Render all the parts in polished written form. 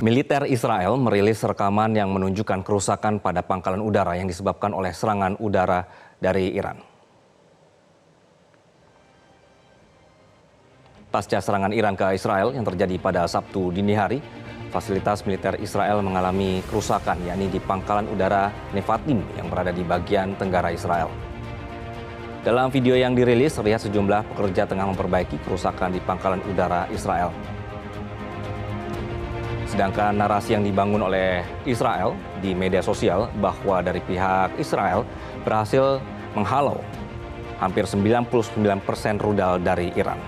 Militer Israel merilis rekaman yang menunjukkan kerusakan pada pangkalan udara yang disebabkan oleh serangan udara dari Iran. Pasca serangan Iran ke Israel yang terjadi pada Sabtu dini hari, fasilitas militer Israel mengalami kerusakan, yakni di pangkalan udara Nevatim yang berada di bagian tenggara Israel. Dalam video yang dirilis, terlihat sejumlah pekerja tengah memperbaiki kerusakan di pangkalan udara Israel. Sedangkan narasi yang dibangun oleh Israel di media sosial bahwa dari pihak Israel berhasil menghalau hampir 99% rudal dari Iran.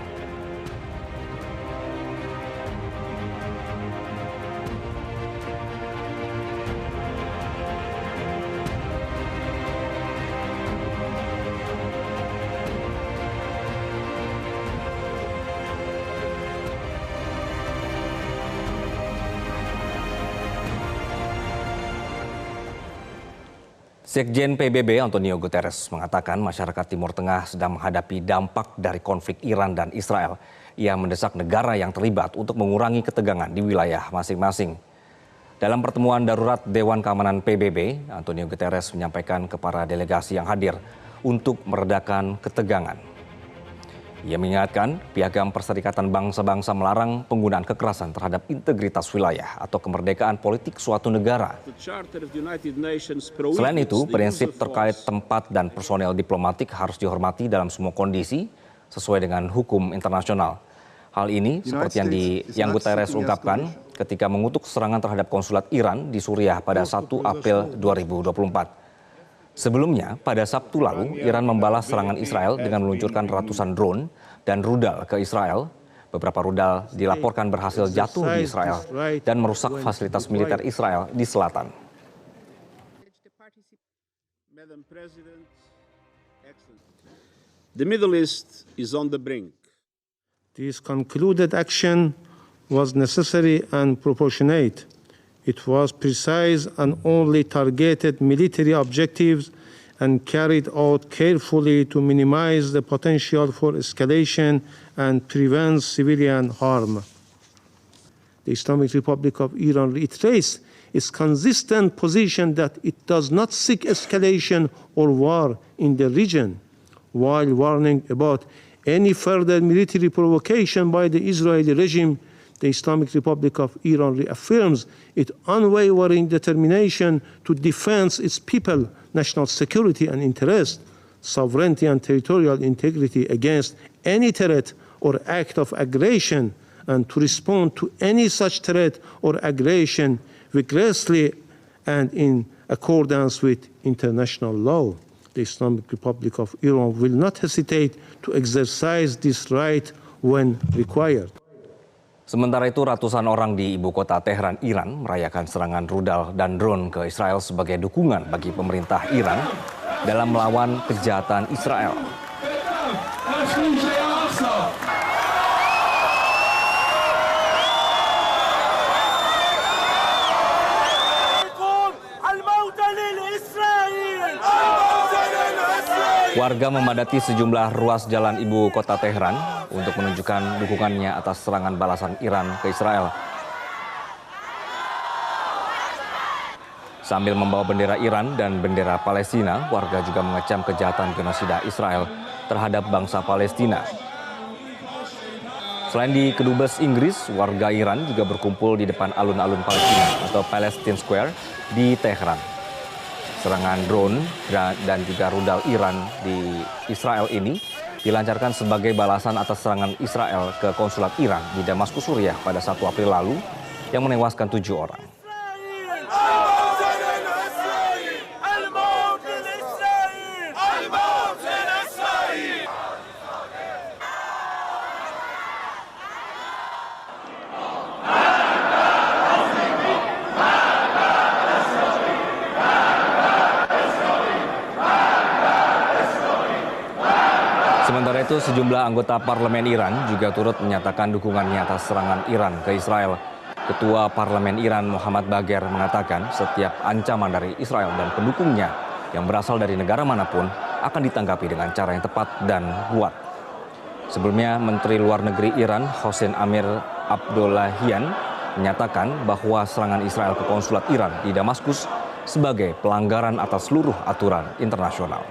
Sekjen PBB Antonio Guterres mengatakan masyarakat Timur Tengah sedang menghadapi dampak dari konflik Iran dan Israel. Ia mendesak negara yang terlibat untuk mengurangi ketegangan di wilayah masing-masing. Dalam pertemuan darurat Dewan Keamanan PBB, Antonio Guterres menyampaikan kepada delegasi yang hadir untuk meredakan ketegangan. Ia mengingatkan Piagam Perserikatan Bangsa-Bangsa melarang penggunaan kekerasan terhadap integritas wilayah atau kemerdekaan politik suatu negara. Selain itu, prinsip terkait tempat dan personel diplomatik harus dihormati dalam semua kondisi sesuai dengan hukum internasional. Hal ini seperti yang Guterres ungkapkan ketika mengutuk serangan terhadap konsulat Iran di Suriah pada 1 April 2024. Sebelumnya, pada Sabtu lalu, Iran membalas serangan Israel dengan meluncurkan ratusan drone dan rudal ke Israel. Beberapa rudal dilaporkan berhasil jatuh di Israel dan merusak fasilitas militer Israel di selatan. The Middle East is on the brink. This concluded action was necessary and proportionate. It was precise and only targeted military objectives and carried out carefully to minimize the potential for escalation and prevent civilian harm. The Islamic Republic of Iran reiterates its consistent position that it does not seek escalation or war in the region, while warning about any further military provocation by the Israeli regime. The Islamic Republic of Iran reaffirms its unwavering determination to defend its people, national security and interest, sovereignty and territorial integrity against any threat or act of aggression, and to respond to any such threat or aggression vigorously and in accordance with international law. The Islamic Republic of Iran will not hesitate to exercise this right when required. Sementara itu, ratusan orang di ibu kota Tehran, Iran, merayakan serangan rudal dan drone ke Israel sebagai dukungan bagi pemerintah Iran dalam melawan kejahatan Israel. Warga memadati sejumlah ruas jalan ibu kota Tehran untuk menunjukkan dukungannya atas serangan balasan Iran ke Israel. Sambil membawa bendera Iran dan bendera Palestina, warga juga mengecam kejahatan genosida Israel terhadap bangsa Palestina. Selain di Kedubes Inggris, warga Iran juga berkumpul di depan alun-alun Palestina atau Palestine Square di Tehran. Serangan drone dan juga rudal Iran di Israel ini dilancarkan sebagai balasan atas serangan Israel ke konsulat Iran di Damaskus, Suriah pada 1 April lalu yang menewaskan 7 orang. Sementara itu, sejumlah anggota parlemen Iran juga turut menyatakan dukungannya atas serangan Iran ke Israel. Ketua Parlemen Iran Muhammad Bagher mengatakan setiap ancaman dari Israel dan pendukungnya yang berasal dari negara manapun akan ditanggapi dengan cara yang tepat dan kuat. Sebelumnya, Menteri Luar Negeri Iran Hossein Amir Abdollahian menyatakan bahwa serangan Israel ke konsulat Iran di Damaskus sebagai pelanggaran atas seluruh aturan internasional.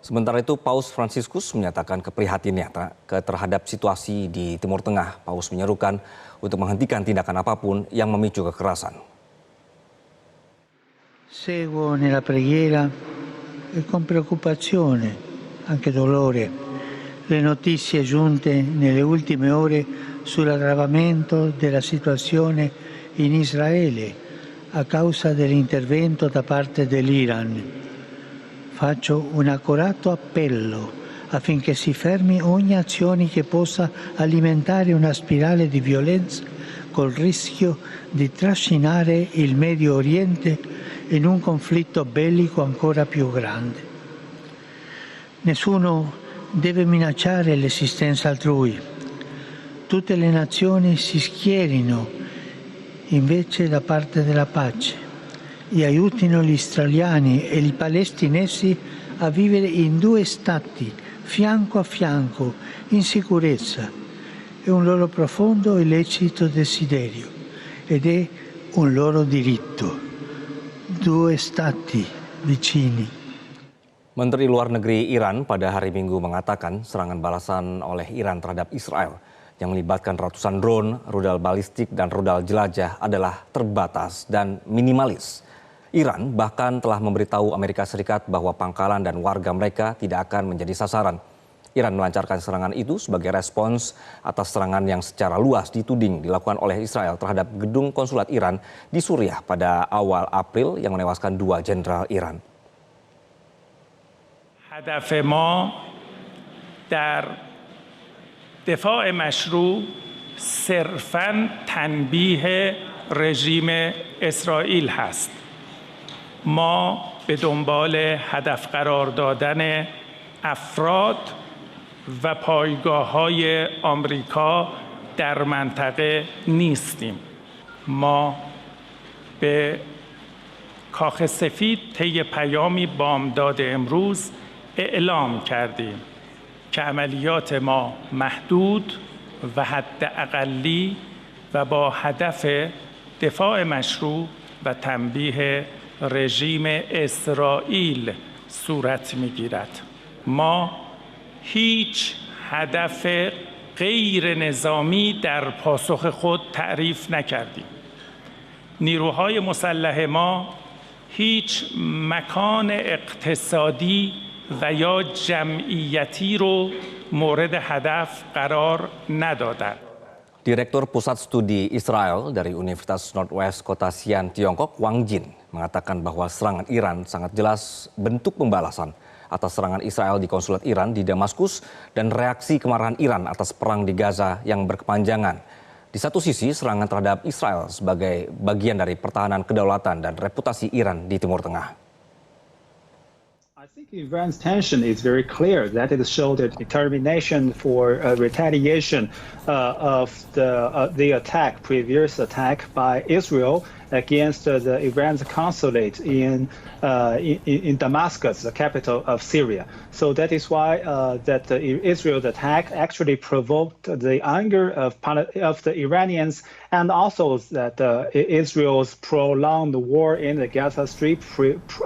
Sementara itu, Paus Fransiskus menyatakan keprihatinannya terhadap situasi di Timur Tengah. Paus menyerukan untuk menghentikan tindakan apapun yang memicu kekerasan. Seguo nella preghiera e con preoccupazione, anche dolore, le notizie giunte nelle ultime ore sull'aggravamento della situazione in Israele a causa dell'intervento da parte dell'Iran. Faccio un accorato appello affinché si fermi ogni azione che possa alimentare una spirale di violenza col rischio di trascinare il Medio Oriente in un conflitto bellico ancora più grande. Nessuno deve minacciare l'esistenza altrui. Tutte le nazioni si schierino invece da parte della pace e aiutino gli israeliani e i palestinesi a vivere in due stati, fianco a fianco, in sicurezza. È un loro profondo e lecito desiderio ed è un loro diritto. Due stati vicini. Menteri Luar Negeri Iran pada hari Minggu mengatakan serangan balasan oleh Iran terhadap Israel yang melibatkan ratusan drone, rudal balistik, dan rudal jelajah adalah terbatas dan minimalis. Iran bahkan telah memberitahu Amerika Serikat bahwa pangkalan dan warga mereka tidak akan menjadi sasaran. Iran melancarkan serangan itu sebagai respons atas serangan yang secara luas dituding dilakukan oleh Israel terhadap gedung konsulat Iran di Suriah pada awal April yang menewaskan 2 jenderal Iran. هدف ما در دفاع مشروع صرفاً تنبیه رژیم اسرائیل هست. ما به دنبال هدف قرار دادن افراد و پایگاه‌های آمریکا در منطقه نیستیم. ما به کاخ سفید طی پیامی بامداد امروز اعلام کردیم که عملیات ما محدود و حداقلی و با هدف دفاع مشروع و تنبیه رژیم اسرائیل صورت می‌گیرد. ما هیچ هدف غیر نظامی در پاسخ خود تعریف نکردیم. نیروهای مسلح ما هیچ مکان اقتصادی و یا جمعیتی رو مورد هدف قرار ندادند. Direktur Pusat Studi Israel dari Universitas Northwest Kota Xi'an, Tiongkok, Wang Jin, mengatakan bahwa serangan Iran sangat jelas bentuk pembalasan atas serangan Israel di konsulat Iran di Damaskus dan reaksi kemarahan Iran atas perang di Gaza yang berkepanjangan. Di satu sisi, serangan terhadap Israel sebagai bagian dari pertahanan kedaulatan dan reputasi Iran di Timur Tengah. I think Iran's tension is very clear. That it showed a determination for retaliation of the attack, previous attack by Israel against the Iran's consulate in Damascus, the capital of Syria. So that is why that Israel's attack actually provoked the anger of the Iranians, and also that Israel's prolonged war in the Gaza Strip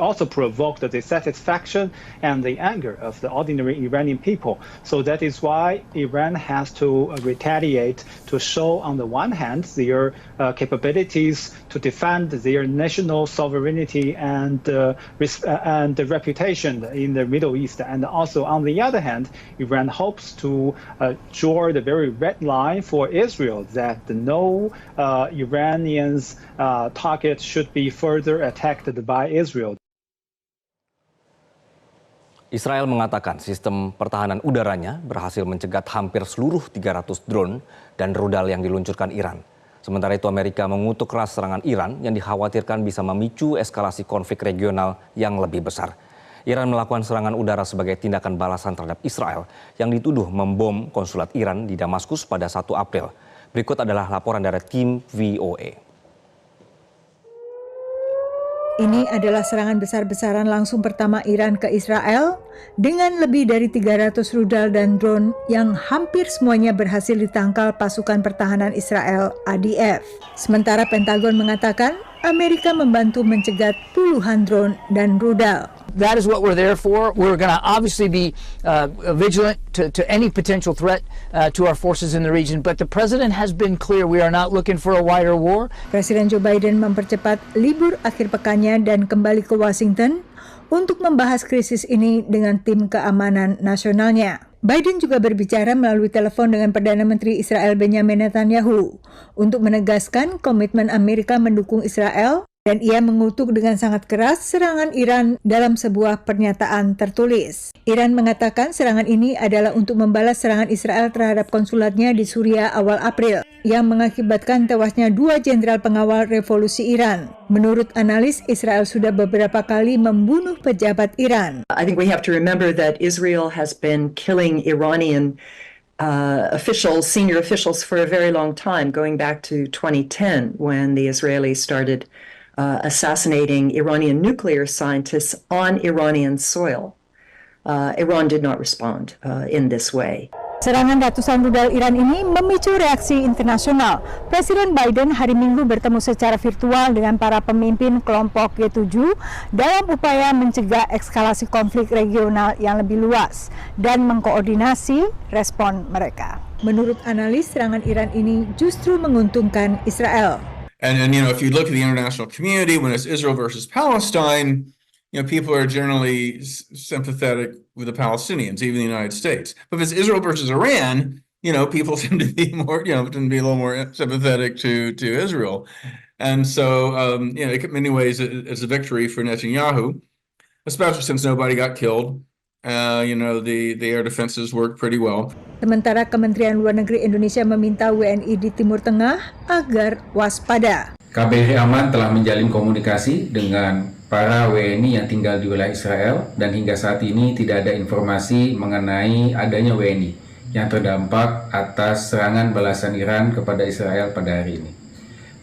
also provoked the dissatisfaction reaction and the anger of the ordinary Iranian people. So that is why Iran has to retaliate to show, on the one hand, their capabilities to defend their national sovereignty and the reputation in the Middle East. And also, on the other hand, Iran hopes to draw the very red line for Israel that no Iranians target should be further attacked by Israel. Israel mengatakan sistem pertahanan udaranya berhasil mencegat hampir seluruh 300 drone dan rudal yang diluncurkan Iran. Sementara itu Amerika mengutuk keras serangan Iran yang dikhawatirkan bisa memicu eskalasi konflik regional yang lebih besar. Iran melakukan serangan udara sebagai tindakan balasan terhadap Israel yang dituduh membom konsulat Iran di Damaskus pada 1 April. Berikut adalah laporan dari tim VOA. Ini adalah serangan besar-besaran langsung pertama Iran ke Israel dengan lebih dari 300 rudal dan drone yang hampir semuanya berhasil ditangkal pasukan pertahanan Israel (IDF). Sementara Pentagon mengatakan Amerika membantu mencegat puluhan drone dan rudal. That is what we're there for. We're going to obviously be vigilant to any potential threat to our forces in the region. But the president has been clear we are not looking for a wider war. Presiden Joe Biden mempercepat libur akhir pekannya dan kembali ke Washington untuk membahas krisis ini dengan tim keamanan nasionalnya. Biden juga berbicara melalui telepon dengan Perdana Menteri Israel Benjamin Netanyahu untuk menegaskan komitmen Amerika mendukung Israel. Dan ia mengutuk dengan sangat keras serangan Iran dalam sebuah pernyataan tertulis. Iran mengatakan serangan ini adalah untuk membalas serangan Israel terhadap konsulatnya di Suriah awal April, yang mengakibatkan tewasnya 2 jenderal pengawal revolusi Iran. Menurut analis, Israel sudah beberapa kali membunuh pejabat Iran. I think we have to remember that Israel has been killing Iranian officials, senior officials, for a very long time, going back to 2010 when the Israelis started assassinating Iranian nuclear scientists on Iranian soil. Iran did not respond in this way. Serangan ratusan rudal Iran ini memicu reaksi internasional. Presiden Biden hari Minggu bertemu secara virtual dengan para pemimpin kelompok G7 dalam upaya mencegah eskalasi konflik regional yang lebih luas dan mengkoordinasi respon mereka. Menurut analis, serangan Iran ini justru menguntungkan Israel. And you know, if you look at the international community, when it's Israel versus Palestine, you know, people are generally sympathetic with the Palestinians, even the United States. But if it's Israel versus Iran, you know, people tend to be more, you know, tend to be a little more sympathetic to Israel. And so, you know, in many ways, it's a victory for Netanyahu, especially since nobody got killed. You know, the air defenses worked pretty well. Sementara Kementerian Luar Negeri Indonesia meminta WNI di Timur Tengah agar waspada. KBRI Aman telah menjalin komunikasi dengan para WNI yang tinggal di wilayah Israel dan hingga saat ini tidak ada informasi mengenai adanya WNI yang terdampak atas serangan balasan Iran kepada Israel pada hari ini.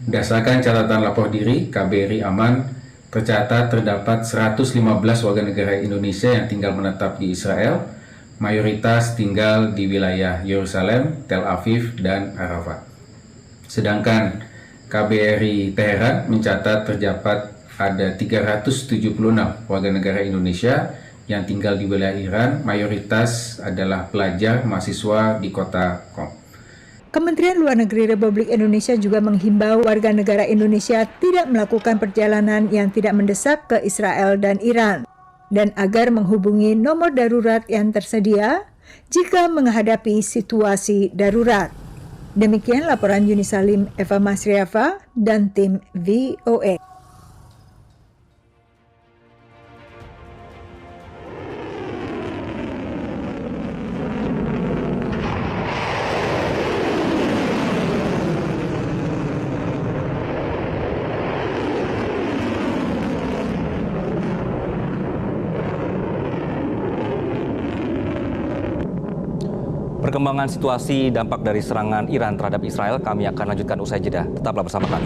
Berdasarkan catatan lapor diri, KBRI Aman tercatat terdapat 115 warga negara Indonesia yang tinggal menetap di Israel, mayoritas tinggal di wilayah Yerusalem, Tel Aviv, dan Arafat. Sedangkan KBRI Teheran mencatat terdapat ada 376 warga negara Indonesia yang tinggal di wilayah Iran, mayoritas adalah pelajar mahasiswa di kota Qom. Kementerian Luar Negeri Republik Indonesia juga menghimbau warga negara Indonesia tidak melakukan perjalanan yang tidak mendesak ke Israel dan Iran, dan agar menghubungi nomor darurat yang tersedia jika menghadapi situasi darurat. Demikian laporan Yuni Salim, Eva Masriafa, dan tim VOA. Perkembangan situasi dampak dari serangan Iran terhadap Israel kami akan lanjutkan usai jeda. Tetaplah bersama kami.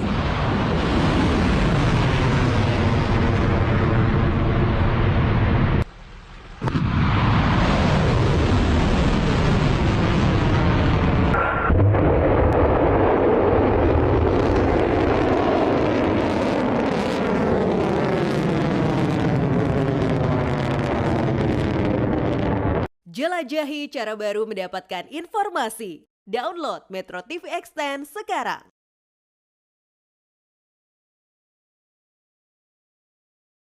Jelajahi cara baru mendapatkan informasi. Download Metro TV Extend sekarang.